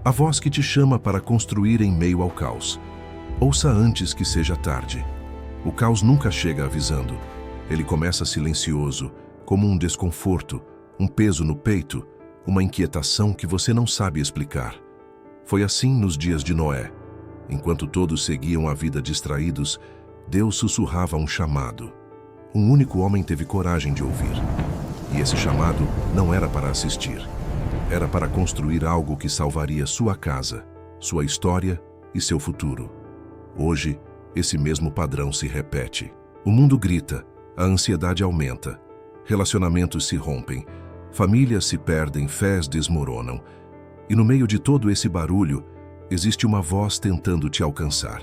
A voz que te chama para construir em meio ao caos. Ouça antes que seja tarde. O caos nunca chega avisando. Ele começa silencioso, como um desconforto, um peso no peito, uma inquietação que você não sabe explicar. Foi assim nos dias de Noé. Enquanto todos seguiam a vida distraídos, Deus sussurrava um chamado. Um único homem teve coragem de ouvir. E esse chamado não era para assistir. Era para construir algo que salvaria sua casa, sua história e seu futuro. Hoje, esse mesmo padrão se repete. O mundo grita, a ansiedade aumenta, relacionamentos se rompem, famílias se perdem, fés desmoronam. E no meio de todo esse barulho, existe uma voz tentando te alcançar.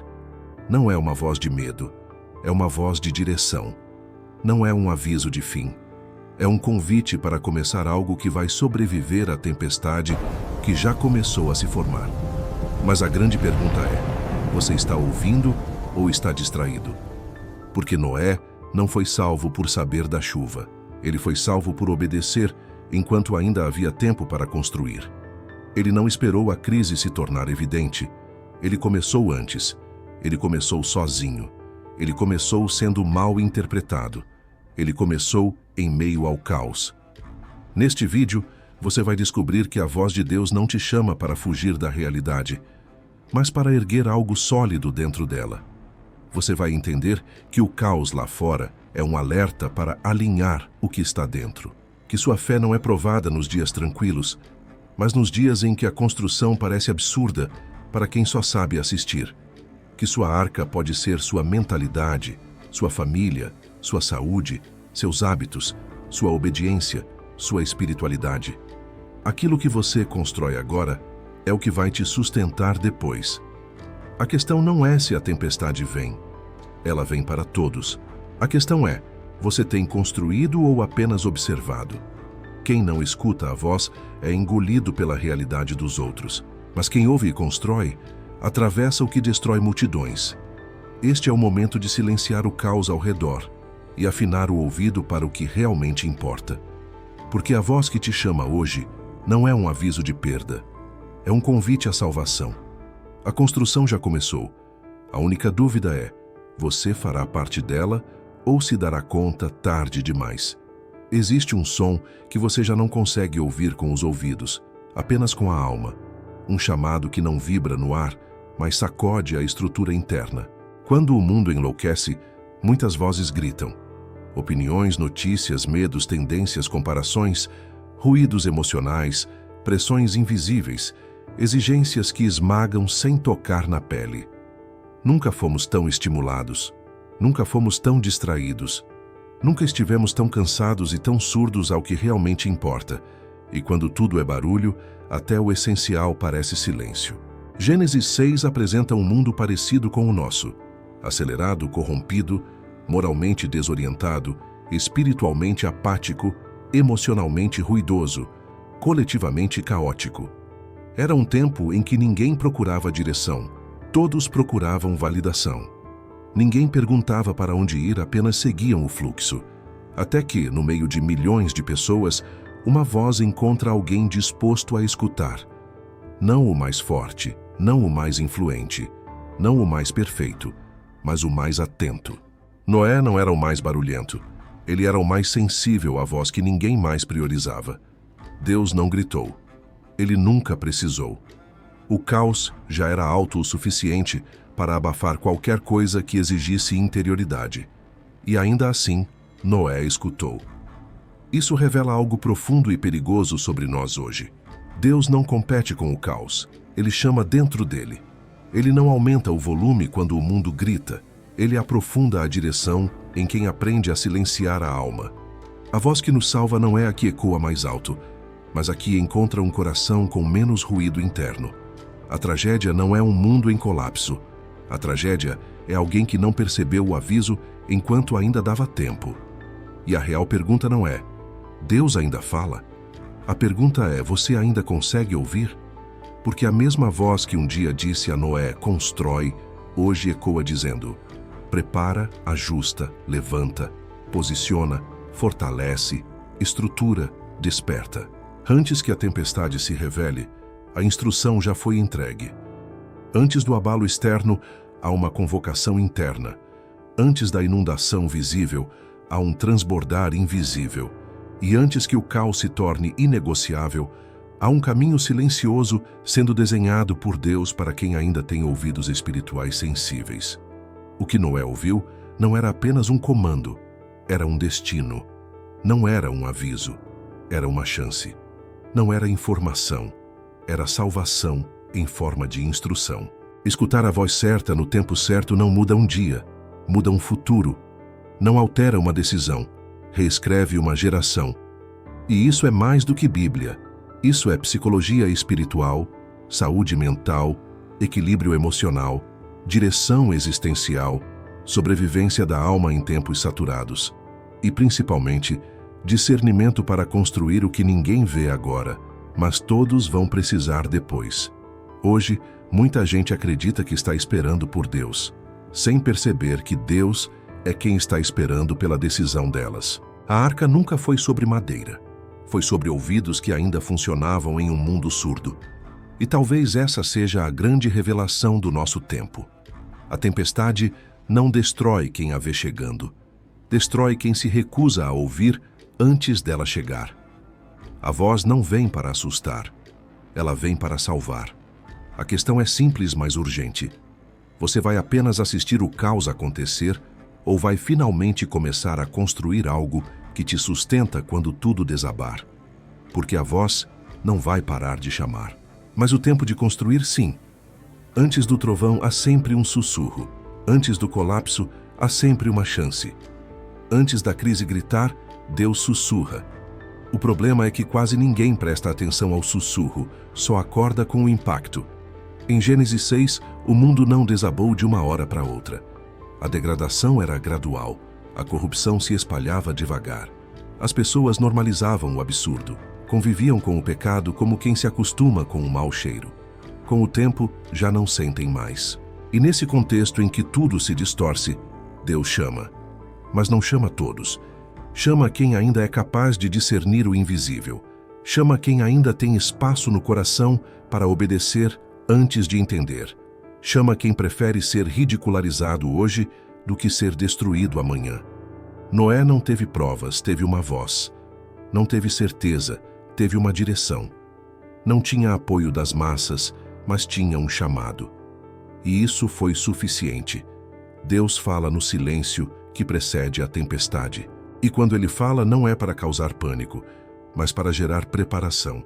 Não é uma voz de medo, é uma voz de direção. Não é um aviso de fim. É um convite para começar algo que vai sobreviver à tempestade que já começou a se formar. Mas a grande pergunta é: você está ouvindo ou está distraído? Porque Noé não foi salvo por saber da chuva. Ele foi salvo por obedecer enquanto ainda havia tempo para construir. Ele não esperou a crise se tornar evidente. Ele começou antes. Ele começou sozinho. Ele começou sendo mal interpretado. Ele começou em meio ao caos. Neste vídeo, você vai descobrir que a voz de Deus não te chama para fugir da realidade, mas para erguer algo sólido dentro dela. Você vai entender que o caos lá fora é um alerta para alinhar o que está dentro. Que sua fé não é provada nos dias tranquilos, mas nos dias em que a construção parece absurda para quem só sabe assistir. Que sua arca pode ser sua mentalidade, sua família, sua saúde, seus hábitos, sua obediência, sua espiritualidade. Aquilo que você constrói agora é o que vai te sustentar depois. A questão não é se a tempestade vem. Ela vem para todos. A questão é: você tem construído ou apenas observado? Quem não escuta a voz é engolido pela realidade dos outros. Mas quem ouve e constrói, atravessa o que destrói multidões. Este é o momento de silenciar o caos ao redor e afinar o ouvido para o que realmente importa. Porque a voz que te chama hoje não é um aviso de perda, é um convite à salvação. A construção já começou. A única dúvida é: você fará parte dela ou se dará conta tarde demais? Existe um som que você já não consegue ouvir com os ouvidos, apenas com a alma. Um chamado que não vibra no ar, mas sacode a estrutura interna. Quando o mundo enlouquece, muitas vozes gritam. Opiniões, notícias, medos, tendências, comparações, ruídos emocionais, pressões invisíveis, exigências que esmagam sem tocar na pele. Nunca fomos tão estimulados, nunca fomos tão distraídos, nunca estivemos tão cansados e tão surdos ao que realmente importa. E quando tudo é barulho, até o essencial parece silêncio. Gênesis 6 apresenta um mundo parecido com o nosso. Acelerado, corrompido, moralmente desorientado, espiritualmente apático, emocionalmente ruidoso, coletivamente caótico. Era um tempo em que ninguém procurava direção, todos procuravam validação. Ninguém perguntava para onde ir, apenas seguiam o fluxo. Até que, no meio de milhões de pessoas, uma voz encontra alguém disposto a escutar. Não o mais forte, não o mais influente, não o mais perfeito, mas o mais atento. Noé não era o mais barulhento. Ele era o mais sensível à voz que ninguém mais priorizava. Deus não gritou. Ele nunca precisou. O caos já era alto o suficiente para abafar qualquer coisa que exigisse interioridade. E ainda assim, Noé escutou. Isso revela algo profundo e perigoso sobre nós hoje. Deus não compete com o caos. Ele chama dentro dele. Ele não aumenta o volume quando o mundo grita. Ele aprofunda a direção em quem aprende a silenciar a alma. A voz que nos salva não é a que ecoa mais alto, mas a que encontra um coração com menos ruído interno. A tragédia não é um mundo em colapso. A tragédia é alguém que não percebeu o aviso enquanto ainda dava tempo. E a real pergunta não é: Deus ainda fala? A pergunta é: você ainda consegue ouvir? Porque a mesma voz que um dia disse a Noé: constrói, hoje ecoa dizendo: prepara, ajusta, levanta, posiciona, fortalece, estrutura, desperta. Antes que a tempestade se revele, A instrução já foi entregue. Antes do abalo externo, há uma convocação interna. Antes da inundação visível, há um transbordar invisível. E antes que o caos se torne inegociável, há um caminho silencioso sendo desenhado por Deus para quem ainda tem ouvidos espirituais sensíveis. O que Noé ouviu não era apenas um comando, era um destino. Não era um aviso, era uma chance. Não era informação, era salvação em forma de instrução. Escutar a voz certa no tempo certo não muda um dia, muda um futuro. Não altera uma decisão, reescreve uma geração. E isso é mais do que Bíblia. Isso é psicologia espiritual, saúde mental, equilíbrio emocional, direção existencial, sobrevivência da alma em tempos saturados e, principalmente, discernimento para construir o que ninguém vê agora, mas todos vão precisar depois. Hoje, muita gente acredita que está esperando por Deus, sem perceber que Deus é quem está esperando pela decisão delas. A arca nunca foi sobre madeira. Foi sobre ouvidos que ainda funcionavam em um mundo surdo. E talvez essa seja a grande revelação do nosso tempo. A tempestade não destrói quem a vê chegando. Destrói quem se recusa a ouvir antes dela chegar. A voz não vem para assustar. Ela vem para salvar. A questão é simples, mas urgente. Você vai apenas assistir o caos acontecer ou vai finalmente começar a construir algo que te sustenta quando tudo desabar? Porque a voz não vai parar de chamar. Mas o tempo de construir, sim. Antes do trovão há sempre um sussurro. Antes do colapso há sempre uma chance. Antes da crise gritar, Deus sussurra. O problema é que quase ninguém presta atenção ao sussurro, só acorda com o impacto. Em Gênesis 6, o mundo não desabou de uma hora para outra. A degradação era gradual. A corrupção se espalhava devagar. As pessoas normalizavam o absurdo, conviviam com o pecado como quem se acostuma com o mau cheiro. Com o tempo, já não sentem mais. E nesse contexto em que tudo se distorce, Deus chama. Mas não chama todos. Chama quem ainda é capaz de discernir o invisível. Chama quem ainda tem espaço no coração para obedecer antes de entender. Chama quem prefere ser ridicularizado hoje do que ser destruído amanhã. Noé não teve provas, teve uma voz. Não teve certeza, teve uma direção. Não tinha apoio das massas, mas tinha um chamado. E isso foi suficiente. Deus fala no silêncio que precede a tempestade. E quando ele fala, não é para causar pânico, mas para gerar preparação.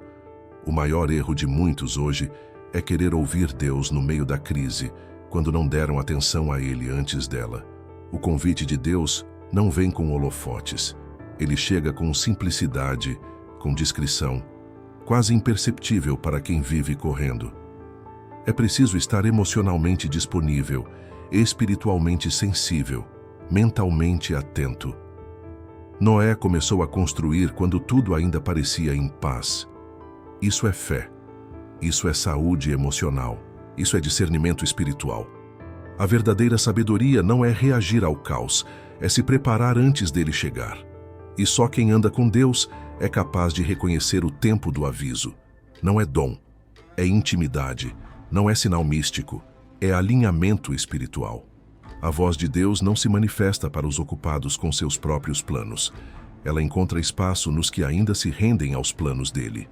O maior erro de muitos hoje é querer ouvir Deus no meio da crise, quando não deram atenção a Ele antes dela. O convite de Deus não vem com holofotes. Ele chega com simplicidade, com discrição, quase imperceptível para quem vive correndo. É preciso estar emocionalmente disponível, espiritualmente sensível, mentalmente atento. Noé começou a construir quando tudo ainda parecia em paz. Isso é fé. Isso é saúde emocional. Isso é discernimento espiritual. A verdadeira sabedoria não é reagir ao caos, é se preparar antes dele chegar. E só quem anda com Deus é capaz de reconhecer o tempo do aviso. Não é dom, é intimidade, não é sinal místico, é alinhamento espiritual. A voz de Deus não se manifesta para os ocupados com seus próprios planos. Ela encontra espaço nos que ainda se rendem aos planos dele.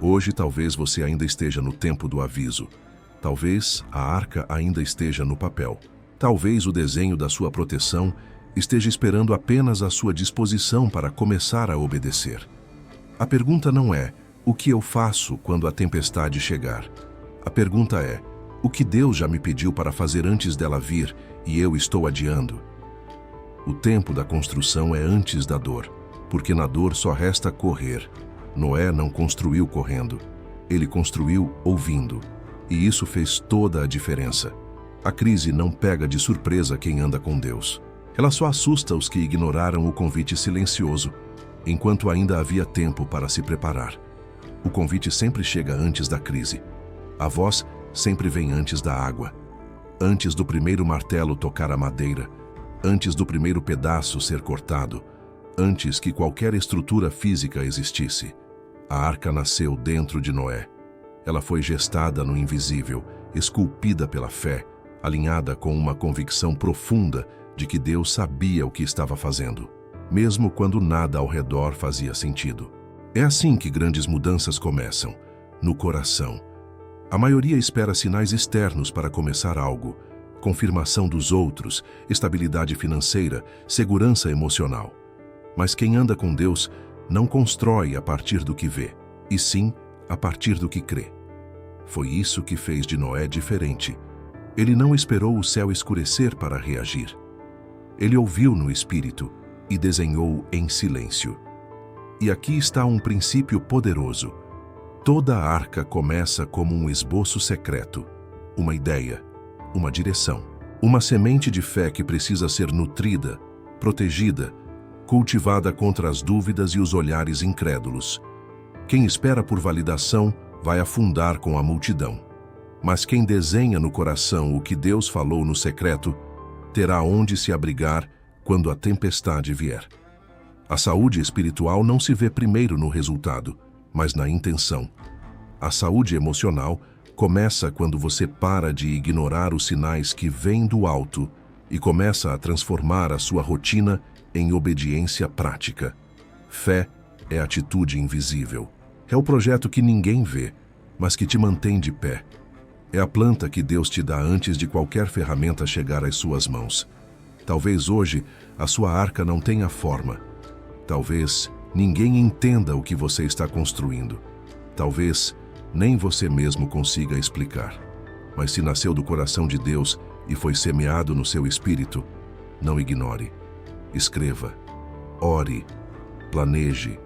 Hoje talvez você ainda esteja no tempo do aviso. Talvez a arca ainda esteja no papel. Talvez o desenho da sua proteção esteja esperando apenas a sua disposição para começar a obedecer. A pergunta não é, o que eu faço quando a tempestade chegar? A pergunta é, o que Deus já me pediu para fazer antes dela vir e eu estou adiando? O tempo da construção é antes da dor, porque na dor só resta correr. Noé não construiu correndo, ele construiu ouvindo, e isso fez toda a diferença. A crise não pega de surpresa quem anda com Deus. Ela só assusta os que ignoraram o convite silencioso, enquanto ainda havia tempo para se preparar. O convite sempre chega antes da crise. A voz sempre vem antes da água. Antes do primeiro martelo tocar a madeira, antes do primeiro pedaço ser cortado, antes que qualquer estrutura física existisse. A arca nasceu dentro de Noé. Ela foi gestada no invisível, esculpida pela fé, alinhada com uma convicção profunda de que Deus sabia o que estava fazendo, mesmo quando nada ao redor fazia sentido. É assim que grandes mudanças começam, no coração. A maioria espera sinais externos para começar algo, confirmação dos outros, estabilidade financeira, segurança emocional. Mas quem anda com Deus não constrói a partir do que vê, e sim a partir do que crê. Foi isso que fez de Noé diferente. Ele não esperou o céu escurecer para reagir. Ele ouviu no Espírito e desenhou em silêncio. E aqui está um princípio poderoso. Toda arca começa como um esboço secreto, uma ideia, uma direção, uma semente de fé que precisa ser nutrida, protegida, cultivada contra as dúvidas e os olhares incrédulos. Quem espera por validação vai afundar com a multidão. Mas quem desenha no coração o que Deus falou no secreto, terá onde se abrigar quando a tempestade vier. A saúde espiritual não se vê primeiro no resultado, mas na intenção. A saúde emocional começa quando você para de ignorar os sinais que vêm do alto e começa a transformar a sua rotina em obediência prática. Fé é atitude invisível. É o projeto que ninguém vê, mas que te mantém de pé. É a planta que Deus te dá antes de qualquer ferramenta chegar às suas mãos. Talvez hoje a sua arca não tenha forma. Talvez ninguém entenda o que você está construindo. Talvez nem você mesmo consiga explicar. Mas se nasceu do coração de Deus e foi semeado no seu espírito, não ignore. Escreva, ore, planeje,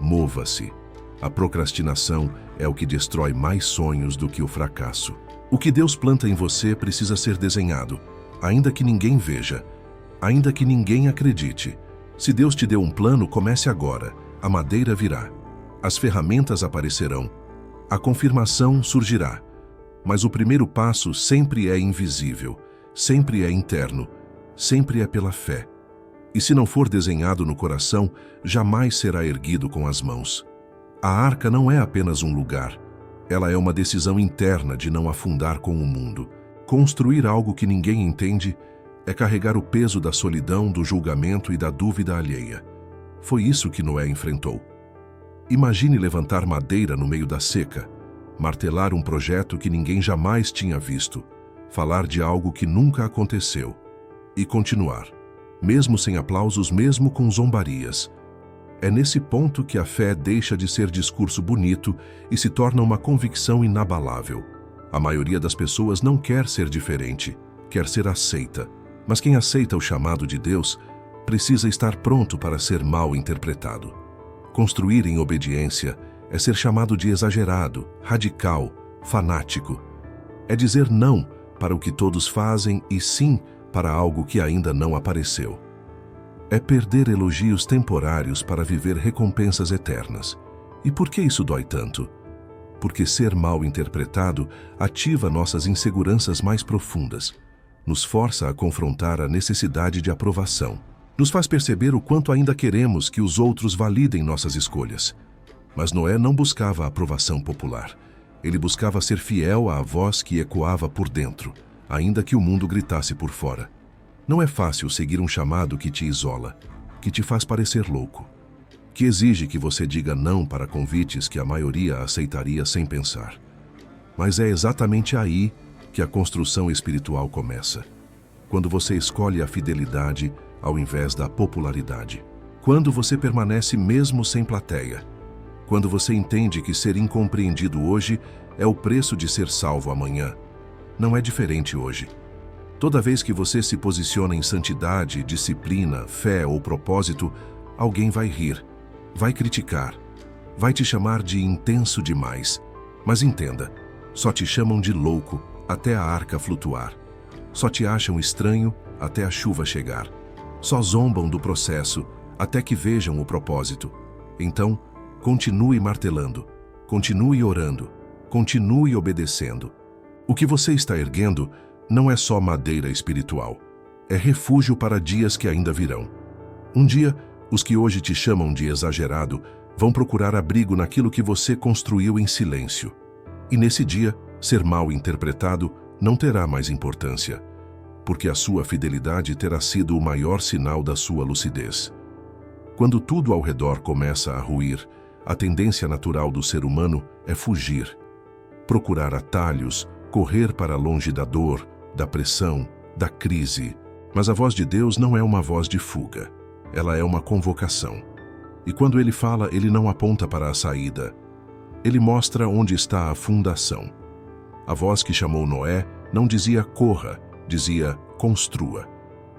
mova-se. A procrastinação é o que destrói mais sonhos do que o fracasso. O que Deus planta em você precisa ser desenhado, ainda que ninguém veja, ainda que ninguém acredite. Se Deus te deu um plano, comece agora. A madeira virá, as ferramentas aparecerão, a confirmação surgirá. Mas o primeiro passo sempre é invisível, sempre é interno, sempre é pela fé. E se não for desenhado no coração, jamais será erguido com as mãos. A arca não é apenas um lugar, ela é uma decisão interna de não afundar com o mundo. Construir algo que ninguém entende é carregar o peso da solidão, do julgamento e da dúvida alheia. Foi isso que Noé enfrentou. Imagine levantar madeira no meio da seca, martelar um projeto que ninguém jamais tinha visto, falar de algo que nunca aconteceu e continuar, mesmo sem aplausos, mesmo com zombarias. É nesse ponto que a fé deixa de ser discurso bonito e se torna uma convicção inabalável. A maioria das pessoas não quer ser diferente, quer ser aceita. Mas quem aceita o chamado de Deus precisa estar pronto para ser mal interpretado. Construir em obediência é ser chamado de exagerado, radical, fanático. É dizer não para o que todos fazem e sim para algo que ainda não apareceu. É perder elogios temporários para viver recompensas eternas. E por que isso dói tanto? Porque ser mal interpretado ativa nossas inseguranças mais profundas, nos força a confrontar a necessidade de aprovação, nos faz perceber o quanto ainda queremos que os outros validem nossas escolhas. Mas Noé não buscava a aprovação popular. Ele buscava ser fiel à voz que ecoava por dentro, ainda que o mundo gritasse por fora. Não é fácil seguir um chamado que te isola, que te faz parecer louco, que exige que você diga não para convites que a maioria aceitaria sem pensar. Mas é exatamente aí que a construção espiritual começa, quando você escolhe a fidelidade ao invés da popularidade, quando você permanece mesmo sem plateia, quando você entende que ser incompreendido hoje é o preço de ser salvo amanhã. Não é diferente hoje. Toda vez que você se posiciona em santidade, disciplina, fé ou propósito, alguém vai rir, vai criticar, vai te chamar de intenso demais. Mas entenda, só te chamam de louco até a arca flutuar. Só te acham estranho até a chuva chegar. Só zombam do processo até que vejam o propósito. Então, continue martelando, continue orando, continue obedecendo. O que você está erguendo não é só madeira espiritual, é refúgio para dias que ainda virão. Um dia, os que hoje te chamam de exagerado vão procurar abrigo naquilo que você construiu em silêncio. E nesse dia, ser mal interpretado não terá mais importância, porque a sua fidelidade terá sido o maior sinal da sua lucidez. Quando tudo ao redor começa a ruir, a tendência natural do ser humano é fugir, procurar atalhos, correr para longe da dor, da pressão, da crise. Mas a voz de Deus não é uma voz de fuga, ela é uma convocação. E quando ele fala, ele não aponta para a saída, ele mostra onde está a fundação. A voz que chamou Noé não dizia corra, dizia construa.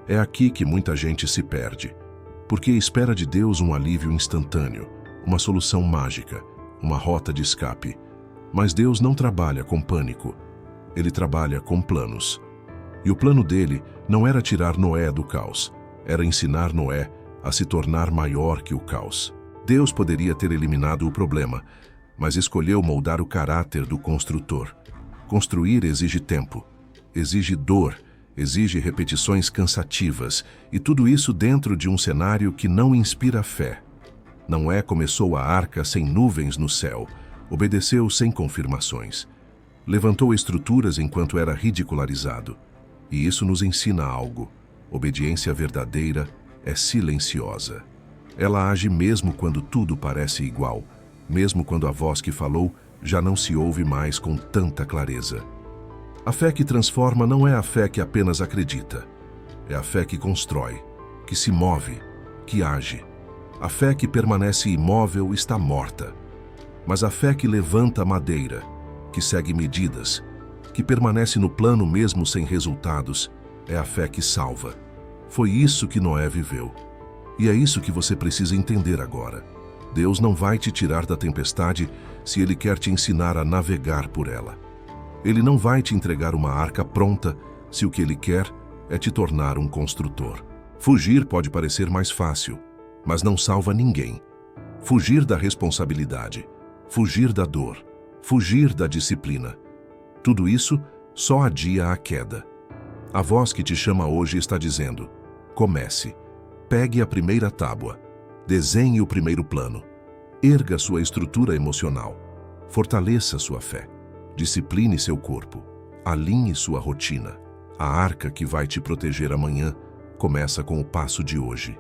É aqui que muita gente se perde, porque espera de Deus um alívio instantâneo, uma solução mágica, uma rota de escape. Mas Deus não trabalha com pânico, ele trabalha com planos. E o plano dele não era tirar Noé do caos, era ensinar Noé a se tornar maior que o caos. Deus poderia ter eliminado o problema, mas escolheu moldar o caráter do construtor. Construir exige tempo, exige dor, exige repetições cansativas, e tudo isso dentro de um cenário que não inspira fé. Noé começou a arca sem nuvens no céu, obedeceu sem confirmações. Levantou estruturas enquanto era ridicularizado. E isso nos ensina algo. Obediência verdadeira é silenciosa. Ela age mesmo quando tudo parece igual, mesmo quando a voz que falou já não se ouve mais com tanta clareza. A fé que transforma não é a fé que apenas acredita. É a fé que constrói, que se move, que age. A fé que permanece imóvel está morta. Mas a fé que levanta a madeira, que segue medidas, que permanece no plano mesmo sem resultados, é a fé que salva. Foi isso que Noé viveu. E é isso que você precisa entender agora. Deus não vai te tirar da tempestade se Ele quer te ensinar a navegar por ela. Ele não vai te entregar uma arca pronta se o que Ele quer é te tornar um construtor. Fugir pode parecer mais fácil, mas não salva ninguém. Fugir da responsabilidade, fugir da dor, fugir da disciplina. Tudo isso só adia a queda. A voz que te chama hoje está dizendo: comece, pegue a primeira tábua, desenhe o primeiro plano, erga sua estrutura emocional, fortaleça sua fé, discipline seu corpo, alinhe sua rotina. A arca que vai te proteger amanhã começa com o passo de hoje.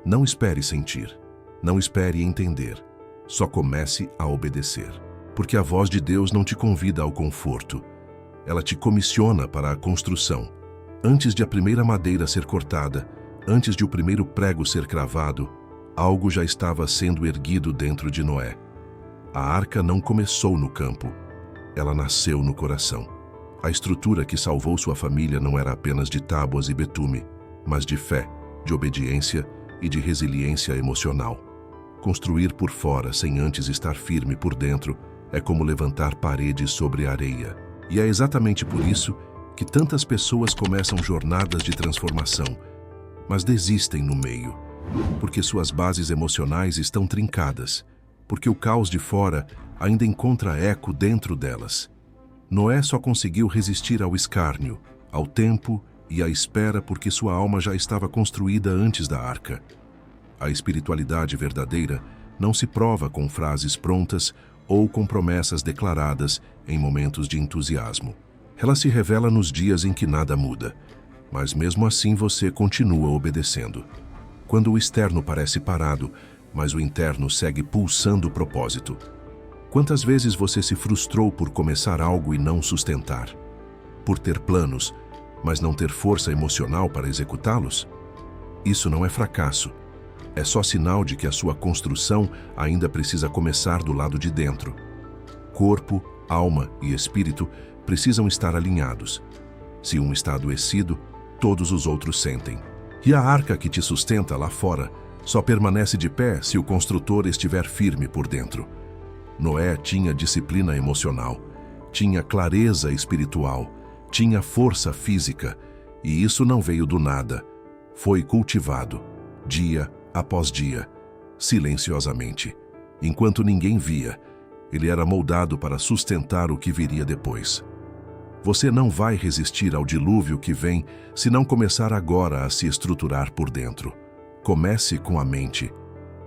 Não espere sentir, não espere entender, só comece a obedecer. Porque a voz de Deus não te convida ao conforto, ela te comissiona para a construção. Antes de a primeira madeira ser cortada, antes de o primeiro prego ser cravado, algo já estava sendo erguido dentro de Noé. A arca não começou no campo, ela nasceu no coração. A estrutura que salvou sua família não era apenas de tábuas e betume, mas de fé, de obediência e de resiliência emocional. Construir por fora sem antes estar firme por dentro é como levantar paredes sobre areia. E é exatamente por isso que tantas pessoas começam jornadas de transformação, mas desistem no meio, porque suas bases emocionais estão trincadas, porque o caos de fora ainda encontra eco dentro delas. Noé só conseguiu resistir ao escárnio, ao tempo e à espera porque sua alma já estava construída antes da arca. A espiritualidade verdadeira não se prova com frases prontas ou com promessas declaradas em momentos de entusiasmo. Ela se revela nos dias em que nada muda, mas mesmo assim você continua obedecendo. Quando o externo parece parado, mas o interno segue pulsando o propósito. Quantas vezes você se frustrou por começar algo e não sustentar? Por ter planos, mas não ter força emocional para executá-los? Isso não é fracasso. É só sinal de que a sua construção ainda precisa começar do lado de dentro. Corpo, alma e espírito precisam estar alinhados. Se um está adoecido, todos os outros sentem. E a arca que te sustenta lá fora só permanece de pé se o construtor estiver firme por dentro. Noé tinha disciplina emocional, tinha clareza espiritual, tinha força física, e isso não veio do nada. Foi cultivado, dia após dia, silenciosamente. Enquanto ninguém via, ele era moldado para sustentar o que viria depois. Você não vai resistir ao dilúvio que vem se não começar agora a se estruturar por dentro. Comece com a mente.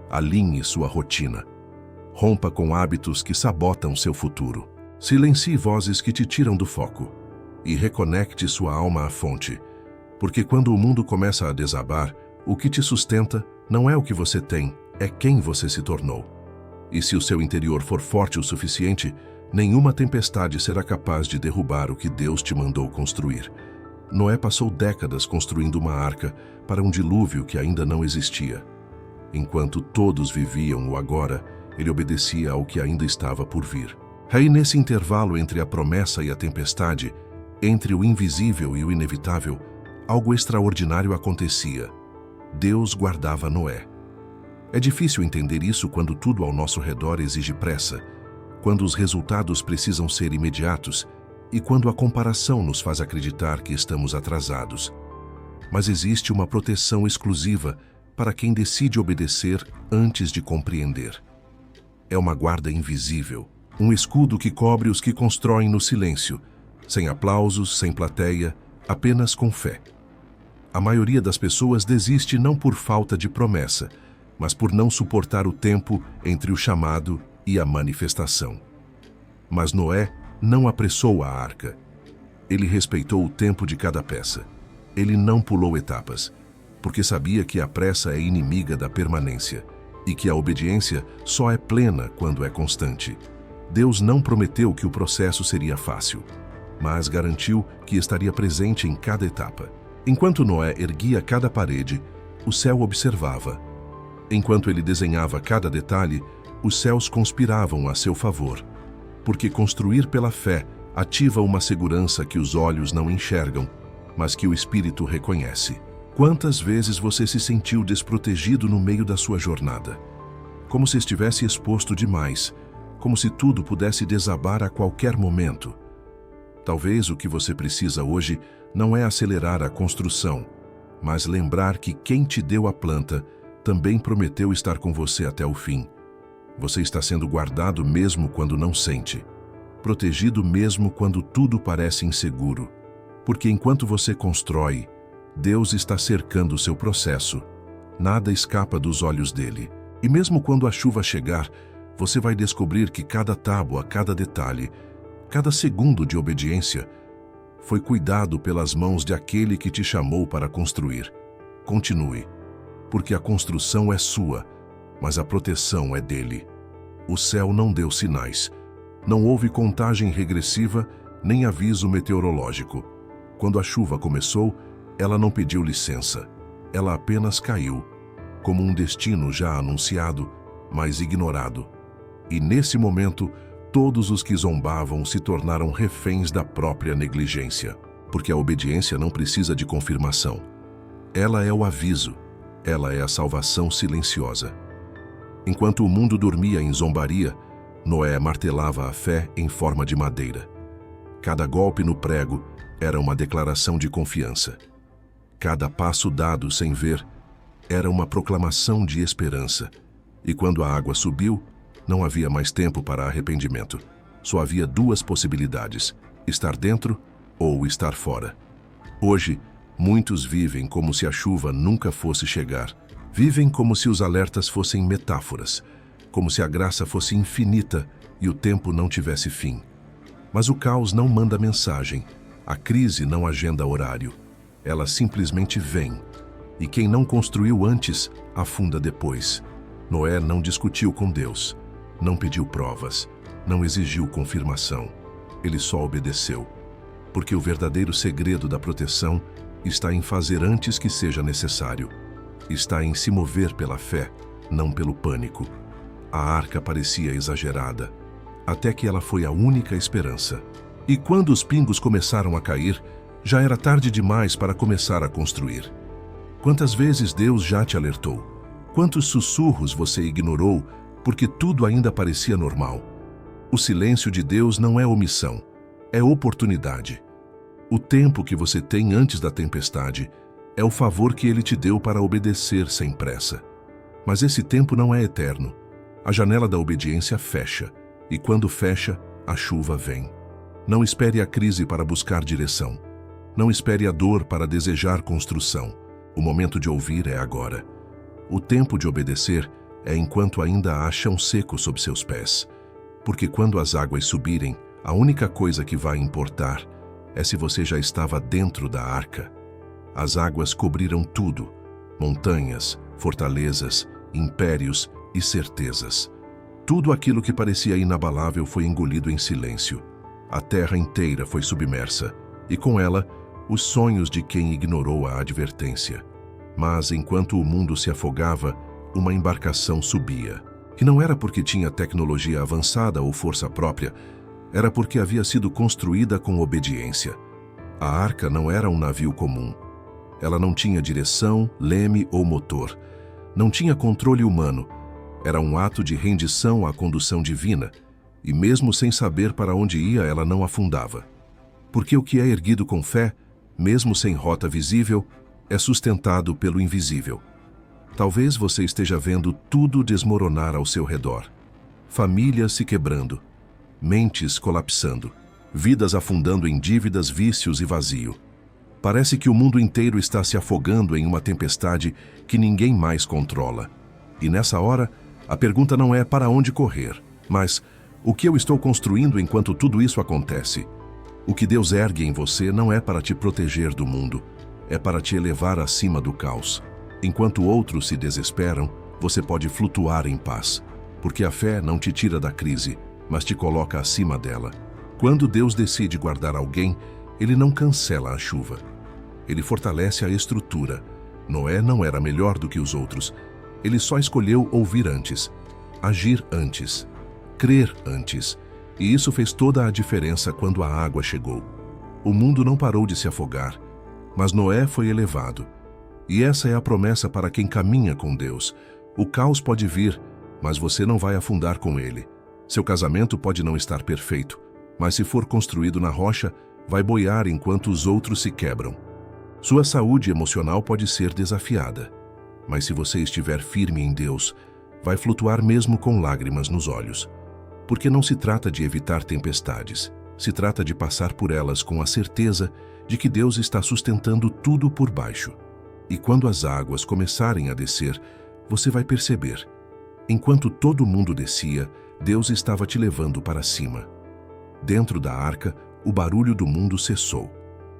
Alinhe sua rotina. Rompa com hábitos que sabotam seu futuro. Silencie vozes que te tiram do foco e reconecte sua alma à fonte, porque quando o mundo começa a desabar, o que te sustenta não é o que você tem, é quem você se tornou. E se o seu interior for forte o suficiente, nenhuma tempestade será capaz de derrubar o que Deus te mandou construir. Noé passou décadas construindo uma arca para um dilúvio que ainda não existia. Enquanto todos viviam o agora, ele obedecia ao que ainda estava por vir. Aí, nesse intervalo entre a promessa e a tempestade, entre o invisível e o inevitável, algo extraordinário acontecia. Deus guardava Noé. É difícil entender isso quando tudo ao nosso redor exige pressa, quando os resultados precisam ser imediatos e quando a comparação nos faz acreditar que estamos atrasados. Mas existe uma proteção exclusiva para quem decide obedecer antes de compreender. É uma guarda invisível, um escudo que cobre os que constroem no silêncio, sem aplausos, sem plateia, apenas com fé. A maioria das pessoas desiste não por falta de promessa, mas por não suportar o tempo entre o chamado e a manifestação. Mas Noé não apressou a arca. Ele respeitou o tempo de cada peça. Ele não pulou etapas, porque sabia que a pressa é inimiga da permanência e que a obediência só é plena quando é constante. Deus não prometeu que o processo seria fácil, mas garantiu que estaria presente em cada etapa. Enquanto Noé erguia cada parede, o céu observava. Enquanto ele desenhava cada detalhe, os céus conspiravam a seu favor, porque construir pela fé ativa uma segurança que os olhos não enxergam, mas que o espírito reconhece. Quantas vezes você se sentiu desprotegido no meio da sua jornada? Como se estivesse exposto demais, como se tudo pudesse desabar a qualquer momento. Talvez o que você precisa hoje não é acelerar a construção, mas lembrar que quem te deu a planta também prometeu estar com você até o fim. Você está sendo guardado mesmo quando não sente, protegido mesmo quando tudo parece inseguro, porque enquanto você constrói, Deus está cercando o seu processo. Nada escapa dos olhos dele. E mesmo quando a chuva chegar, você vai descobrir que cada tábua, cada detalhe, cada segundo de obediência foi cuidado pelas mãos de aquele que te chamou para construir. Continue, porque a construção é sua, mas a proteção é dele. O céu não deu sinais. Não houve contagem regressiva, nem aviso meteorológico. Quando a chuva começou, ela não pediu licença. Ela apenas caiu, como um destino já anunciado, mas ignorado. E nesse momento, todos os que zombavam se tornaram reféns da própria negligência, porque a obediência não precisa de confirmação. Ela é o aviso, ela é a salvação silenciosa. Enquanto o mundo dormia em zombaria, Noé martelava a fé em forma de madeira. Cada golpe no prego era uma declaração de confiança. Cada passo dado sem ver era uma proclamação de esperança. E quando a água subiu, não havia mais tempo para arrependimento. Só havia duas possibilidades: estar dentro ou estar fora. Hoje, muitos vivem como se a chuva nunca fosse chegar. Vivem como se os alertas fossem metáforas, como se a graça fosse infinita e o tempo não tivesse fim. Mas o caos não manda mensagem, a crise não agenda horário. Ela simplesmente vem. E quem não construiu antes, afunda depois. Noé não discutiu com Deus, não pediu provas, não exigiu confirmação. Ele só obedeceu. Porque o verdadeiro segredo da proteção está em fazer antes que seja necessário. Está em se mover pela fé, não pelo pânico. A arca parecia exagerada, até que ela foi a única esperança. E quando os pingos começaram a cair, já era tarde demais para começar a construir. Quantas vezes Deus já te alertou? Quantos sussurros você ignorou porque tudo ainda parecia normal? O silêncio de Deus não é omissão, é oportunidade. O tempo que você tem antes da tempestade é o favor que Ele te deu para obedecer sem pressa. Mas esse tempo não é eterno. A janela da obediência fecha, e quando fecha, a chuva vem. Não espere a crise para buscar direção. Não espere a dor para desejar construção. O momento de ouvir é agora. O tempo de obedecer é enquanto ainda há chão seco sob seus pés. Porque quando as águas subirem, A única coisa que vai importar é se você já estava dentro da arca. As águas cobriram tudo: montanhas, fortalezas, impérios e certezas. Tudo aquilo que parecia inabalável foi engolido em silêncio. A terra inteira foi submersa, e com ela, os sonhos de quem ignorou a advertência. Mas, enquanto o mundo se afogava, uma embarcação subia. E não era porque tinha tecnologia avançada ou força própria, era porque havia sido construída com obediência. A arca não era um navio comum. Ela não tinha direção, leme ou motor. Não tinha controle humano. Era um ato de rendição à condução divina, e mesmo sem saber para onde ia, ela não afundava. Porque o que é erguido com fé, mesmo sem rota visível, é sustentado pelo invisível. Talvez você esteja vendo tudo desmoronar ao seu redor. Famílias se quebrando, mentes colapsando, vidas afundando em dívidas, vícios e vazio. Parece que o mundo inteiro está se afogando em uma tempestade que ninguém mais controla. E nessa hora, a pergunta não é para onde correr, mas o que eu estou construindo enquanto tudo isso acontece? O que Deus ergue em você não é para te proteger do mundo, é para te elevar acima do caos. Enquanto outros se desesperam, você pode flutuar em paz, porque a fé não te tira da crise, mas te coloca acima dela. Quando Deus decide guardar alguém, Ele não cancela a chuva. Ele fortalece a estrutura. Noé não era melhor do que os outros. Ele só escolheu ouvir antes, agir antes, crer antes. E isso fez toda a diferença quando a água chegou. O mundo não parou de se afogar, mas Noé foi elevado. E essa é a promessa para quem caminha com Deus. O caos pode vir, mas você não vai afundar com ele. Seu casamento pode não estar perfeito, mas se for construído na rocha, vai boiar enquanto os outros se quebram. Sua saúde emocional pode ser desafiada, mas se você estiver firme em Deus, vai flutuar mesmo com lágrimas nos olhos. Porque não se trata de evitar tempestades, se trata de passar por elas com a certeza de que Deus está sustentando tudo por baixo. E quando as águas começarem a descer, você vai perceber. Enquanto todo mundo descia, Deus estava te levando para cima. Dentro da arca, o barulho do mundo cessou.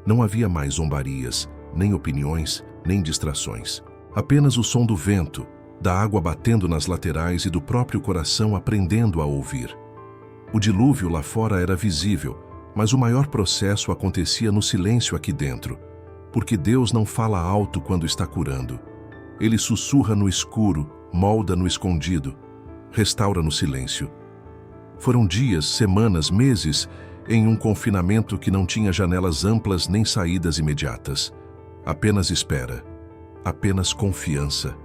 Não havia mais zombarias, nem opiniões, nem distrações. Apenas o som do vento, da água batendo nas laterais e do próprio coração aprendendo a ouvir. O dilúvio lá fora era visível, mas o maior processo acontecia no silêncio aqui dentro. Porque Deus não fala alto quando está curando. Ele sussurra no escuro, molda no escondido, restaura no silêncio. Foram dias, semanas, meses em um confinamento que não tinha janelas amplas nem saídas imediatas. Apenas espera, apenas confiança.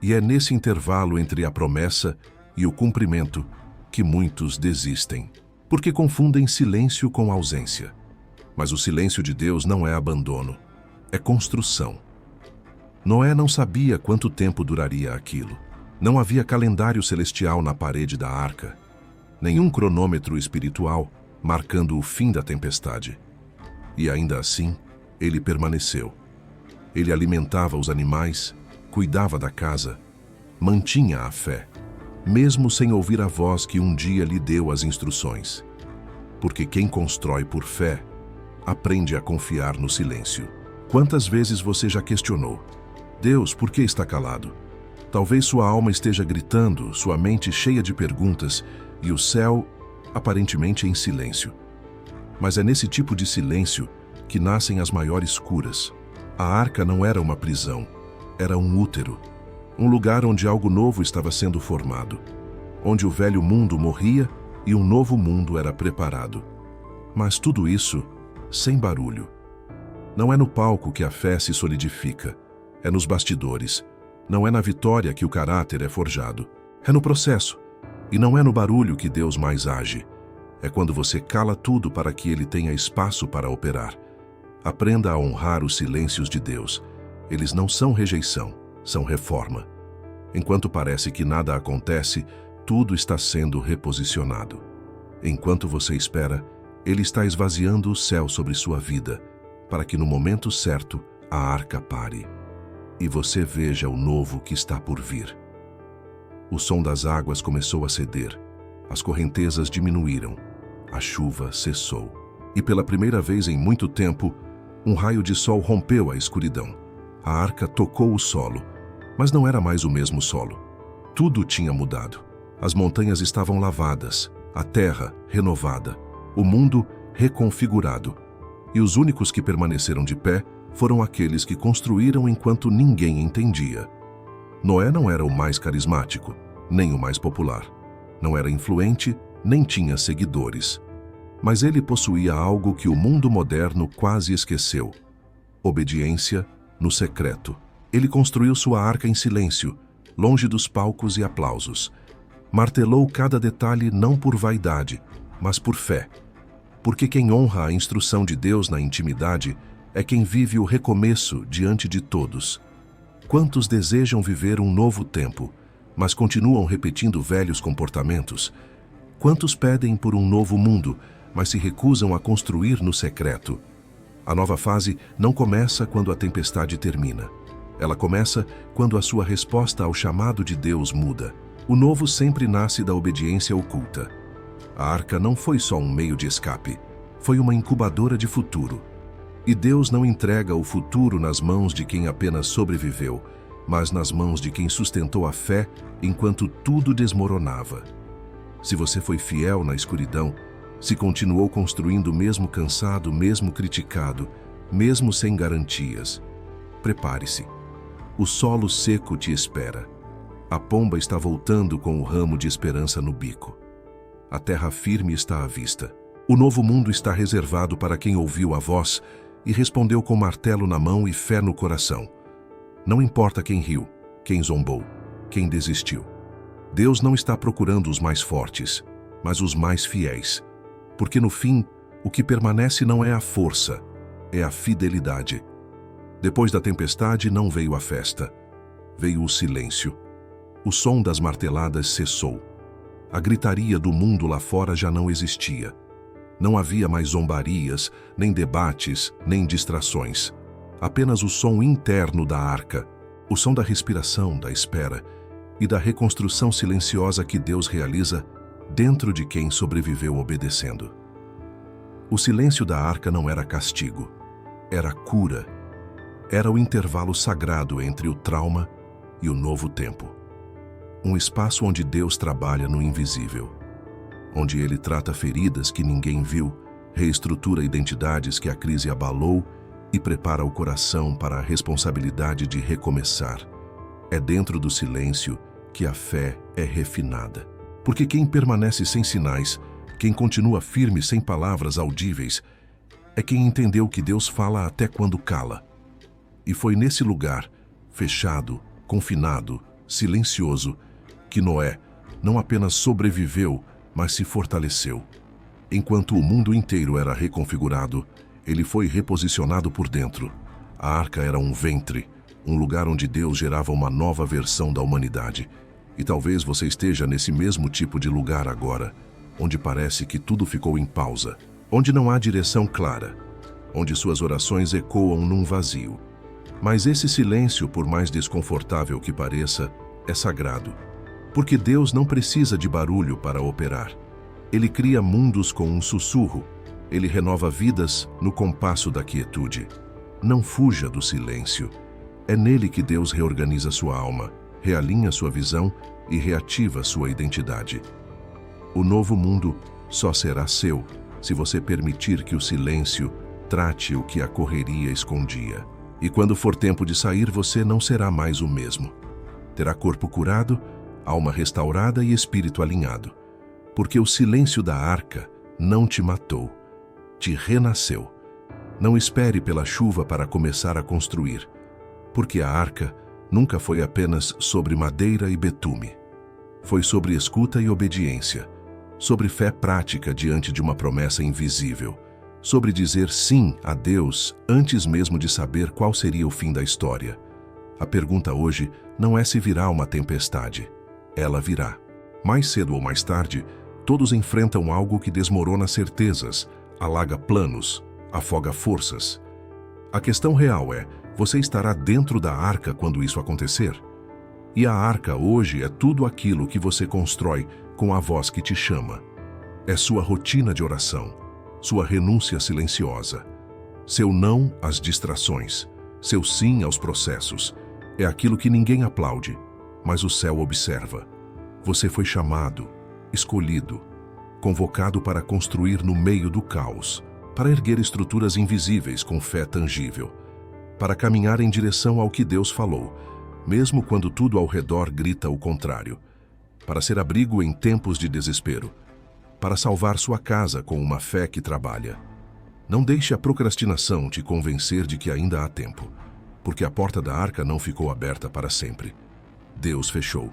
E é nesse intervalo entre a promessa e o cumprimento que muitos desistem, porque confundem silêncio com ausência. Mas o silêncio de Deus não é abandono, é construção. Noé não sabia quanto tempo duraria aquilo. Não havia calendário celestial na parede da arca, nenhum cronômetro espiritual marcando o fim da tempestade. E ainda assim, ele permaneceu. Ele alimentava os animais, cuidava da casa, mantinha a fé, mesmo sem ouvir a voz que um dia lhe deu as instruções. Porque quem constrói por fé, aprende a confiar no silêncio. Quantas vezes você já questionou: Deus, por que está calado? Talvez sua alma esteja gritando, sua mente cheia de perguntas, e o céu, aparentemente em silêncio. Mas é nesse tipo de silêncio que nascem as maiores curas. A arca não era uma prisão, era um útero, um lugar onde algo novo estava sendo formado, onde o velho mundo morria e um novo mundo era preparado. Mas tudo isso sem barulho. Não é no palco que a fé se solidifica, é nos bastidores. Não é na vitória que o caráter é forjado, é no processo. E não é no barulho que Deus mais age. É quando você cala tudo para que Ele tenha espaço para operar. Aprenda a honrar os silêncios de Deus. Eles não são rejeição, são reforma. Enquanto parece que nada acontece, tudo está sendo reposicionado. Enquanto você espera, Ele está esvaziando o céu sobre sua vida, para que no momento certo a arca pare e você veja o novo que está por vir. O som das águas começou a ceder, as correntezas diminuíram, a chuva cessou. E pela primeira vez em muito tempo, um raio de sol rompeu a escuridão. A arca tocou o solo, mas não era mais o mesmo solo. Tudo tinha mudado. As montanhas estavam lavadas, a terra renovada, o mundo reconfigurado. E os únicos que permaneceram de pé foram aqueles que construíram enquanto ninguém entendia. Noé não era o mais carismático, nem o mais popular. Não era influente, nem tinha seguidores. Mas ele possuía algo que o mundo moderno quase esqueceu: obediência no secreto. Ele construiu sua arca em silêncio, longe dos palcos e aplausos. Martelou cada detalhe não por vaidade, mas por fé. Porque quem honra a instrução de Deus na intimidade é quem vive o recomeço diante de todos. Quantos desejam viver um novo tempo, mas continuam repetindo velhos comportamentos? Quantos pedem por um novo mundo, mas se recusam a construir no secreto? A nova fase não começa quando a tempestade termina. Ela começa quando a sua resposta ao chamado de Deus muda. O novo sempre nasce da obediência oculta. A arca não foi só um meio de escape, foi uma incubadora de futuro. E Deus não entrega o futuro nas mãos de quem apenas sobreviveu, mas nas mãos de quem sustentou a fé enquanto tudo desmoronava. Se você foi fiel na escuridão, se continuou construindo mesmo cansado, mesmo criticado, mesmo sem garantias, prepare-se. O solo seco te espera. A pomba está voltando com o ramo de esperança no bico. A terra firme está à vista. O novo mundo está reservado para quem ouviu a voz e respondeu com martelo na mão e fé no coração. Não importa quem riu, quem zombou, quem desistiu. Deus não está procurando os mais fortes, mas os mais fiéis. Porque no fim, o que permanece não é a força, é a fidelidade. Depois da tempestade não veio a festa, veio o silêncio. O som das marteladas cessou. A gritaria do mundo lá fora já não existia. Não havia mais zombarias, nem debates, nem distrações. Apenas o som interno da arca, o som da respiração, da espera e da reconstrução silenciosa que Deus realiza dentro de quem sobreviveu obedecendo. O silêncio da arca não era castigo, era cura. Era o intervalo sagrado entre o trauma e o novo tempo. Um espaço onde Deus trabalha no invisível, onde Ele trata feridas que ninguém viu, reestrutura identidades que a crise abalou e prepara o coração para a responsabilidade de recomeçar. É dentro do silêncio que a fé é refinada. Porque quem permanece sem sinais, quem continua firme sem palavras audíveis, é quem entendeu que Deus fala até quando cala. E foi nesse lugar, fechado, confinado, silencioso, que Noé não apenas sobreviveu, mas se fortaleceu. Enquanto o mundo inteiro era reconfigurado, ele foi reposicionado por dentro. A arca era um ventre, um lugar onde Deus gerava uma nova versão da humanidade. E talvez você esteja nesse mesmo tipo de lugar agora, onde parece que tudo ficou em pausa, onde não há direção clara, onde suas orações ecoam num vazio. Mas esse silêncio, por mais desconfortável que pareça, é sagrado. Porque Deus não precisa de barulho para operar. Ele cria mundos com um sussurro. Ele renova vidas no compasso da quietude. Não fuja do silêncio. É nele que Deus reorganiza sua alma, realinha sua visão e reativa sua identidade. O novo mundo só será seu se você permitir que o silêncio trate o que a correria escondia. E quando for tempo de sair, você não será mais o mesmo. Terá corpo curado, alma restaurada e espírito alinhado. Porque o silêncio da arca não te matou, te renasceu. Não espere pela chuva para começar a construir, porque a arca nunca foi apenas sobre madeira e betume. Foi sobre escuta e obediência, sobre fé prática diante de uma promessa invisível, sobre dizer sim a Deus antes mesmo de saber qual seria o fim da história. A pergunta hoje não é se virá uma tempestade. Ela virá. Mais cedo ou mais tarde, todos enfrentam algo que desmorona certezas, alaga planos, afoga forças. A questão real é, você estará dentro da arca quando isso acontecer? E a arca hoje é tudo aquilo que você constrói com a voz que te chama. É sua rotina de oração, sua renúncia silenciosa, seu não às distrações, seu sim aos processos. É aquilo que ninguém aplaude, mas o céu observa. Você foi chamado, escolhido, convocado para construir no meio do caos, para erguer estruturas invisíveis com fé tangível, para caminhar em direção ao que Deus falou, mesmo quando tudo ao redor grita o contrário, para ser abrigo em tempos de desespero, para salvar sua casa com uma fé que trabalha. Não deixe a procrastinação te convencer de que ainda há tempo, porque a porta da arca não ficou aberta para sempre. Deus fechou,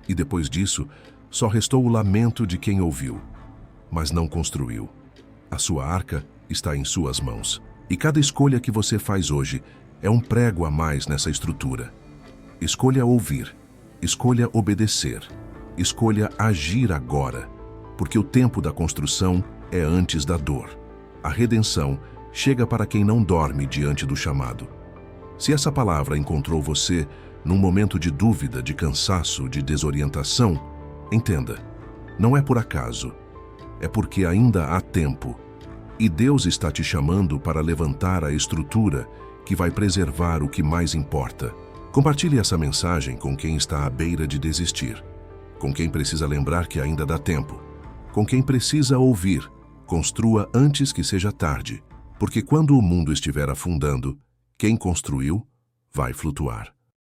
e depois disso, só restou o lamento de quem ouviu, mas não construiu. A sua arca está em suas mãos, e cada escolha que você faz hoje é um prego a mais nessa estrutura. Escolha ouvir, escolha obedecer, escolha agir agora, porque o tempo da construção é antes da dor. A redenção chega para quem não dorme diante do chamado. Se essa palavra encontrou você num momento de dúvida, de cansaço, de desorientação, entenda, não é por acaso, é porque ainda há tempo. E Deus está te chamando para levantar a estrutura que vai preservar o que mais importa. Compartilhe essa mensagem com quem está à beira de desistir, com quem precisa lembrar que ainda dá tempo, com quem precisa ouvir. Construa antes que seja tarde, porque quando o mundo estiver afundando, quem construiu vai flutuar.